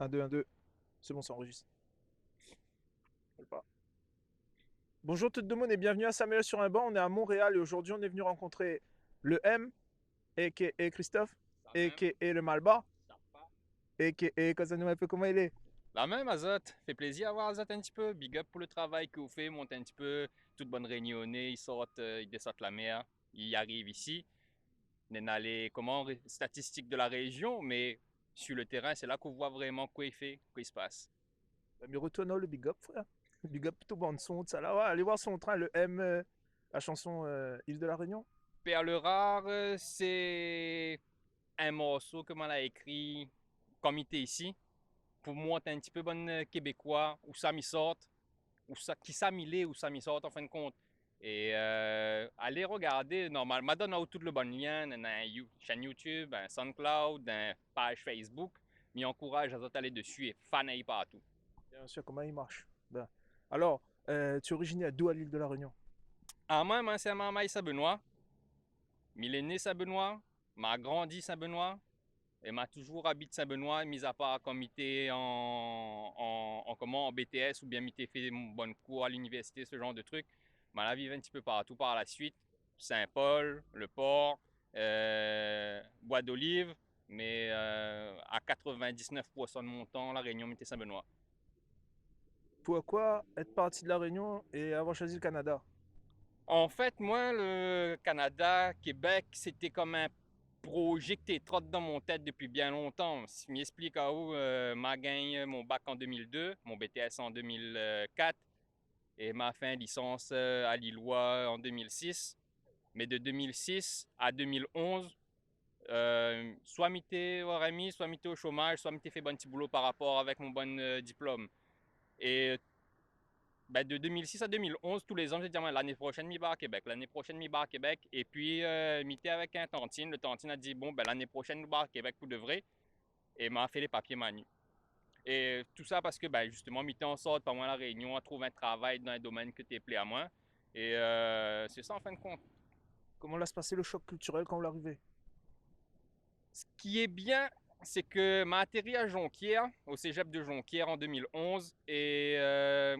Un 2 1 2. C'est bon, ça enregistre. Je sais pas. Bonjour tout le monde et bienvenue à Samuel sur un banc. On est à Montréal et aujourd'hui on est venu rencontrer le M, a.k.a. Christophe, Ça même, a.k.a. le Malba, ça part. a.k.a. Casanova un peu comment il est. La même, Azot. Fait plaisir à voir Azot un petit peu. Big up pour le travail que vous faites. Monte un petit peu. Toute bonne réunionnée. Ils sortent, ils descendent la mer. Ils arrivent ici. On est allé, comment, statistiques de la région, mais sur le terrain, c'est là qu'on voit vraiment quoi il fait, quoi il se passe. Mais retourne le big up frère. Big up tout bande son, tout ça là. Ouais, allez voir son train, le M, la chanson Île de la Réunion. Perle rare, c'est un morceau que moi a écrit comme il était ici. Pour moi, un petit peu bon québécois, où ça m'y sort. Où ça, qui ça m'y est, où ça m'y sort en fin de compte. Et allez regarder, normal, madame a tout le bon lien, dans une chaîne YouTube, un SoundCloud, une page Facebook, m'y encourage à aller dessus et faner partout. Bien sûr, comment il marche. Ben. Alors, tu es originaire d'où à l'île de la Réunion? Ah, moi, c'est maman Saint-Benoît, millénaire Saint-Benoît, m'a grandi Saint-Benoît, et m'a toujours habité Saint-Benoît, mis à part quand m'était en BTS ou bien m'était fait mon bon cours à l'université, ce genre de trucs. M'a la vie un petit peu partout par la suite. Saint-Paul, le port, Bois d'Olive, mais à 99% de mon temps, la Réunion m'était Saint-Benoît. Pourquoi être parti de la Réunion et avoir choisi le Canada? En fait, moi, le Canada, Québec, c'était comme un projet qui était trop dans mon tête depuis bien longtemps. Si je m'explique à où, m'a gagné mon bac en 2002, mon BTS en 2004 et m'a fait une licence à Lillois en 2006. Mais de 2006 à 2011, soit m'étais au RMI, soit m'étais au chômage, soit m'étais fait bon petit boulot par rapport avec mon bon diplôme. Et ben, de 2006 à 2011, tous les ans, j'ai dit l'année prochaine, mi bar à Québec, l'année prochaine, mi bar à Québec. Et puis, m'était avec un Tantine. Le Tantine a dit, bon, ben, l'année prochaine, mi bar à Québec pour de vrai. Et m'a fait les papiers manu. Et tout ça parce que, ben, justement, m'était en sorte, pas moi, la Réunion, à trouver un travail dans un domaine que t'es plaît à moi. Et c'est ça, en fin de compte. Comment l'a se passé le choc culturel quand vous l'arrivez? Ce qui est bien, c'est que m'a atterri à Jonquière, au cégep de Jonquière en 2011. Et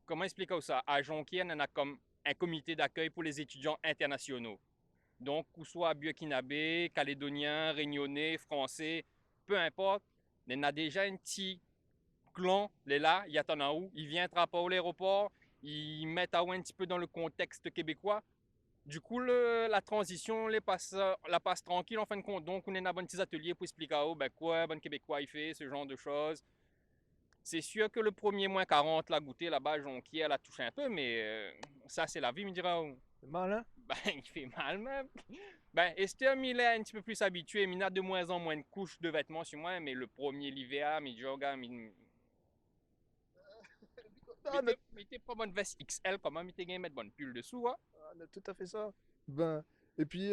comment expliquer ça? À Jonquière, on a comme un comité d'accueil pour les étudiants internationaux. Donc, que ce soit burkinabé, calédonien, réunionnais, français, peu importe, on a déjà un petit clan, les là, il y a t'en où, ils viennent à l'aéroport, ils mettent à un petit peu dans le contexte québécois. Du coup, la transition la passe tranquille en fin de compte. Donc, on est dans un petit atelier pour expliquer ben, quoi, bon québécois il fait, ce genre de choses. C'est sûr que le premier moins 40 l'a goûté là-bas, Jonquière l'a touché un peu, mais ça, c'est la vie, me dira. Oh. C'est mal, hein? Ben, il fait mal même. Ben, Esther, il est un petit peu plus habitué, il a de moins en moins de couches de vêtements sur moi, mais le premier l'hiver, il dit, oh, gars, Ah, on a, mettez pas bonne veste XL, comment mettez gagné mettre bonne pull dessous, hein? on a tout à fait ça. Ben, et puis,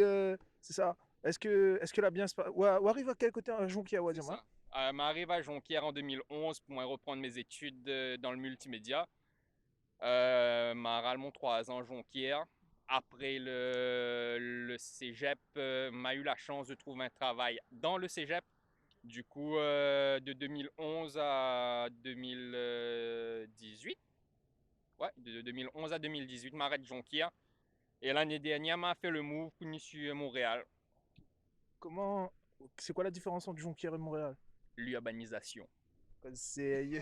c'est ça. Est-ce que là, bien se passe. Ou arrive à quel côté un Jonquière, C'est dis-moi? ça. M'arrive à Jonquière en 2011 pour reprendre mes études dans le multimédia. M'a mon 3 ans Jonquière. Après le cégep, m'a eu la chance de trouver un travail dans le cégep. Du coup, de 2011 à 2018. Ouais, de 2011 à 2018, m'arrête Jonquière. Et l'année dernière, m'a fait le move pour sur Montréal. Comment. C'est quoi la différence entre Jonquière et Montréal? L'urbanisation. C'est.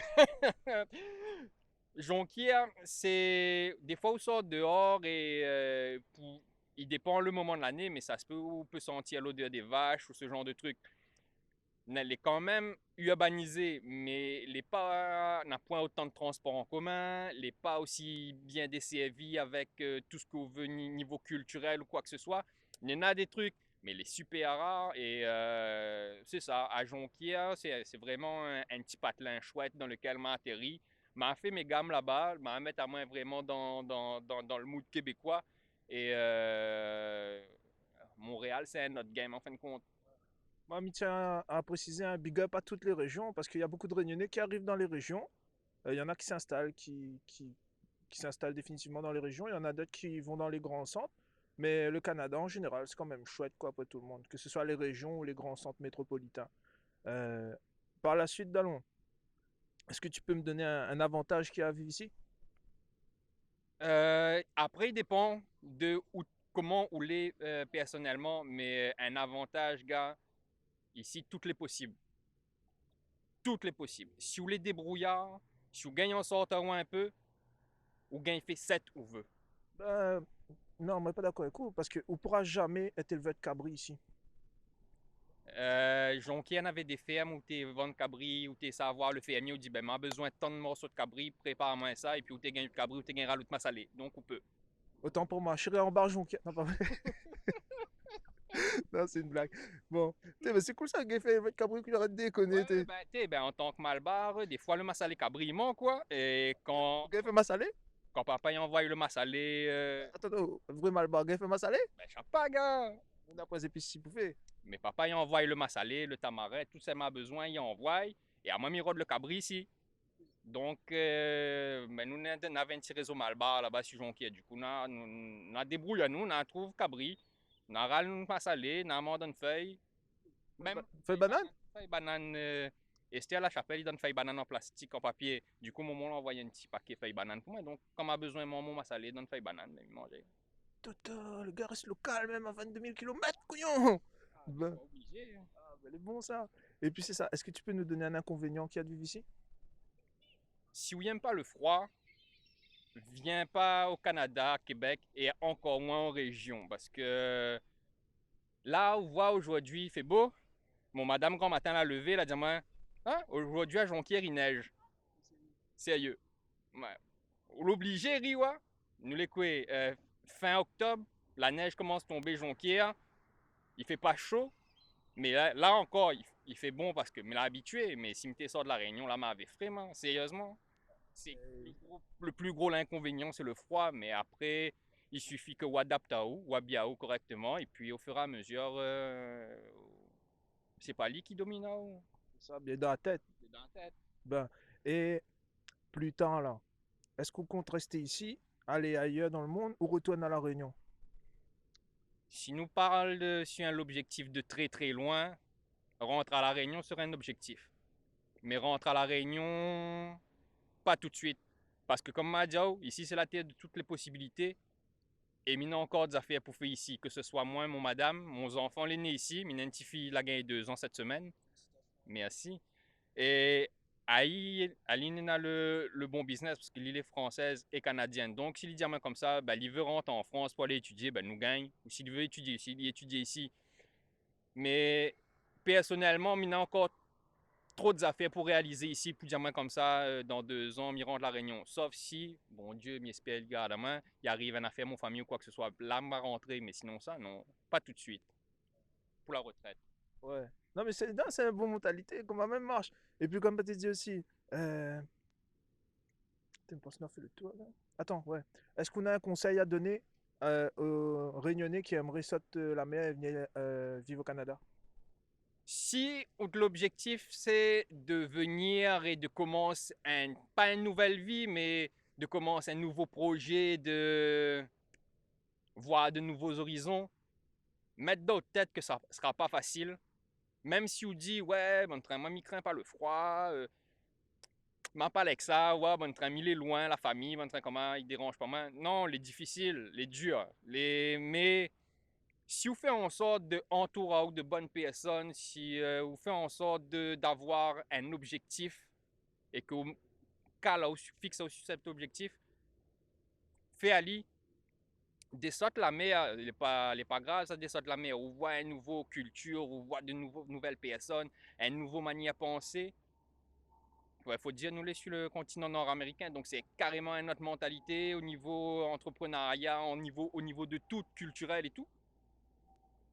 Jonquière, c'est des fois on sort dehors et il dépend le moment de l'année, mais ça se peut, on peut sentir l'odeur des vaches ou ce genre de truc. Elle est quand même urbanisée, mais elle n'est pas, n'a point autant de transports en commun, elle n'est pas aussi bien desservie avec tout ce qu'on veut niveau culturel ou quoi que ce soit. Il y en a des trucs, mais elle est super rare et c'est ça. À Jonquière, c'est vraiment un petit patelin chouette dans lequel m'a atterri. M'a fait mes gammes là-bas, m'a mettre à moi vraiment dans le mood québécois. Et Montréal, c'est un autre game en fin de compte. Moi, je tiens à préciser un big up à toutes les régions parce qu'il y a beaucoup de Réunionnais qui arrivent dans les régions. Il y en a qui s'installent, qui s'installent définitivement dans les régions. Il y en a d'autres qui vont dans les grands centres. Mais le Canada, en général, c'est quand même chouette quoi, pour tout le monde, que ce soit les régions ou les grands centres métropolitains. Euh, Par la suite, d'allons. Est-ce que tu peux me donner un avantage qu'il y a à vivre ici? Après, il dépend de comment ou les personnellement, mais un avantage, gars, ici, tout est possible. Tout est possible. Si vous les débrouillard, si vous gagnez en sortant un peu, ou gagnez fait 7 ou veut. Ben, non, moi, pas d'accord avec vous, parce qu'on ne pourra jamais être éleveur de cabri ici. Jonquière avait des fermes où tu vends cabri, où tu savoir le fermier, où dit ben, m'a besoin de tant de morceaux de cabri, prépare-moi ça, et puis où tu gagné de cabri, où tu gagné l'autre massalé. Donc, on peut. Autant pour moi, je serai en barjon. Non, pas vrai. Non, c'est une blague. Bon, mais c'est cool ça, gars, fait éleveur de cabri, qu'il arrête de déconner. Ouais, ben, en tant que malbar, des fois, le massalé cabri, il manque, quoi. Et Gars, fait ma salé? quand papa y envoie le massalé, Attends, attends, vrai malbar, gars, fait ma salé? ben, je sais pas, gars. On a pas les épices si pouvez. Mais papa, il envoie le massalé, le tamarin, tout ça m'a besoin, il envoie. Et à moi, il rôde le cabri ici. Donc, ben, nous avons un petit réseau malbar là-bas sur Jonquière. Du coup, nous débrouillons, nous, on trouve cabri. On a râle une massalé, on a mangé une feuille. Même Feuille banane? feuille banane. Esther à la chapelle, il donne feuille banane en plastique, en papier. Du coup, maman l'a envoyé un petit paquet feuille banane pour moi. Donc, quand m'a besoin de mon massalé, donne feuille banane, il mangeait. Toto, le gars reste local même à 22 000 km, couillon! Ah, ben, Ben, pas obligé. ben, elle est bon ça. Et puis c'est ça, est-ce que tu peux nous donner un inconvénient qu'il y a de vivre ici? Si vous n'aimez pas le froid, viens pas au Canada, Québec et encore moins en région. Parce que là, on voit aujourd'hui, il fait beau. Mon madame, quand matin, l'a levé, elle a dit moi, hein, aujourd'hui à Jonquière, il neige. Sérieux. Ouais. L'obligé, Riwa. Nous les quoi, fin octobre, la neige commence à tomber Jonquière. Il fait pas chaud, mais là encore, il fait bon parce que me l'a habitué. Mais si me sort de la Réunion, là, m'avait frais, man, sérieusement. C'est le plus gros inconvénient, c'est le froid, mais après, il suffit que vous adaptez ou bien correctement, et puis au fur et à mesure, c'est pas lui qui domine ou Ça, bien dans la tête. c'est dans la tête. Ben, et plus tard là, est-ce qu'on compte rester ici, aller ailleurs dans le monde ou retourner à la Réunion? Si nous parle de si un objectif de très très loin, rentre à la Réunion serait un objectif. Mais rentre à la Réunion, pas tout de suite. Parce que comme m'a dit, ici c'est la terre de toutes les possibilités. Et il y a encore des affaires pour faire ici, que ce soit moi, mon madame, mon enfant, l'aîné ici, mon petite fille, il a gagné 2 ans cette semaine. Merci. Et Aline a le bon business parce que l'île est française et canadienne. Donc, s'il dit à moi comme ça, ben, il veut rentrer en France pour aller étudier, ben, nous gagne. Ou s'il veut étudier ici, il étudie ici. Mais personnellement, il y a encore trop d'affaires pour réaliser ici, pour dire moi comme ça, dans 2 ans, il rentre de la Réunion. Sauf si, bon Dieu, m'espère le gars à la main, il arrive une affaire, mon famille ou quoi que ce soit. Là, va rentrer, mais sinon ça, non, pas tout de suite. Pour la retraite. Ouais. Non, mais c'est non, c'est une bonne mentalité, comme la même marche. Et puis, comme tu dis aussi, putain, pense qu'on a fait le tour là. Attends, ouais. Est-ce qu'on a un conseil à donner aux Réunionnais qui aimeraient sauter la mer et venir vivre au Canada? Si l'objectif c'est de venir et de commencer pas une nouvelle vie, mais de commencer un nouveau projet, de voir de nouveaux horizons, mettre dans votre tête que ça ne sera pas facile. Même si vous dites, ouais, bon train, moi, je crains pas le froid, m'en parle avec ça, ouais, bon train, il est loin, la famille, bon train, comment, il dérange pas mal. Non, les difficiles, les durs, mais si vous faites en sorte d'entourer de bonnes personnes, si vous faites en sorte d'avoir un objectif et que vous fixez aussi cet objectif, faites aller, descendre la mer, il n'est pas grave, ça descendre la mer, on voit une nouvelle culture, on voit nouvelles personnes, une nouvelle manière de penser. Il faut dire, nous, les sur le continent nord-américain, donc c'est carrément une autre mentalité au niveau entrepreneuriat, au niveau de tout, culturel et tout.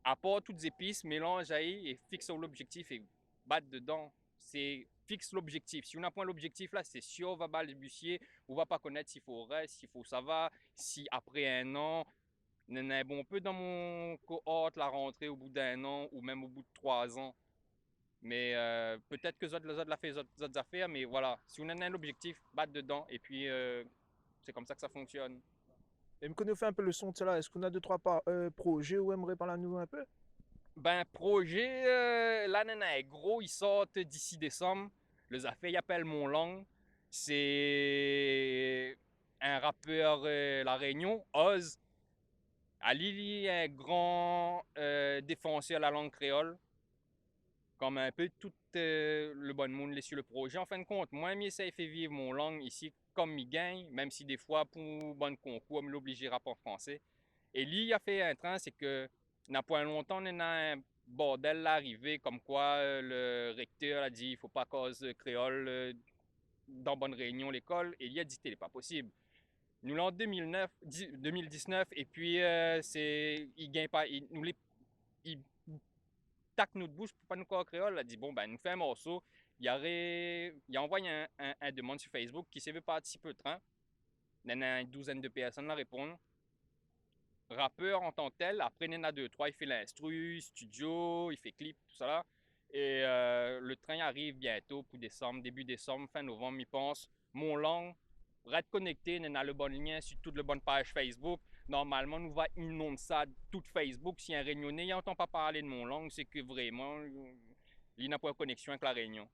À part toutes les épices, mélange et fixe l'objectif et battre dedans. C'est fixe l'objectif. Si on n'a pas l'objectif là, c'est sûr on va balbutier, on va pas connaître s'il faut rester, s'il faut ça va, si après un an, bon, on peut dans mon cohorte la rentrée au bout d'un an ou même au bout de 3 ans. Mais peut-être que les autres la fait les autres affaires, mais voilà, si on a un objectif, battre dedans et puis c'est comme ça que ça fonctionne. Et me connaît fait un peu le son de cela. Est-ce qu'on a deux, trois projets où aimerait parler à nous un peu? Ben, projet, là, est gros, il sort d'ici décembre. Les affaires, ils appellent Mon Lang. C'est un rappeur La Réunion, Oz. Ali, il est un grand défenseur de la langue créole. Comme un peu tout le bon monde sur le projet. En fin de compte, moi, j'essaie de faire vivre mon langue ici comme il gagne, même si des fois, pour bon concours, on l'obligera pas en français. Et lui, il a fait un train, c'est que, n'a pas longtemps, on a un bordel arrivé, comme quoi le recteur a dit il faut pas cause créole dans bonne réunion l'école, et il a dit c'est pas possible. Nous l'en 2019, et puis il gagne pas, il tac notre bouche pour pas nous croire créole. Il a dit bon ben nous fait un morceau. Il a envoyé un demande sur Facebook qui s'est veut participer au train. Il y a une douzaine de personnes à répondre. Rappeur en tant que tel, après il y en a deux, trois, il fait l'instru, studio, il fait clip, tout ça là. Et le train arrive bientôt pour décembre, début décembre, fin novembre, il pense. Mon langue, pour être connecté, on a le bon lien sur toute la bonne page Facebook. Normalement, nous va inonder ça tout Facebook. Si un réunionnais n'entend pas parler de mon langue, c'est que vraiment, il n'a pas de connexion avec la Réunion.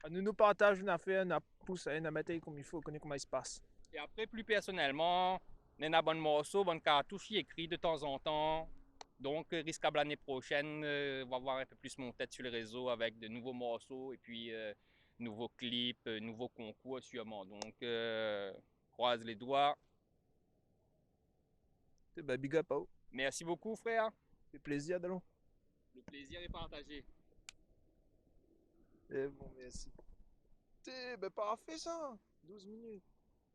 Nous partageons une affaire, nous poussons à mettre comme il faut, connaître comment il se passe. Et après, plus personnellement, on a un bon morceau, bonne cartouche, il écrit de temps en temps. Donc, risquable l'année prochaine, on va voir un peu plus mon tête sur les réseaux avec de nouveaux morceaux et puis nouveaux clips, nouveaux concours sûrement. Donc, croise les doigts. Ben, big up à vous. Merci beaucoup, frère. C'est plaisir, Delon. Le plaisir est partagé. Et bon, merci. Ben, parfait ça. 12 minutes.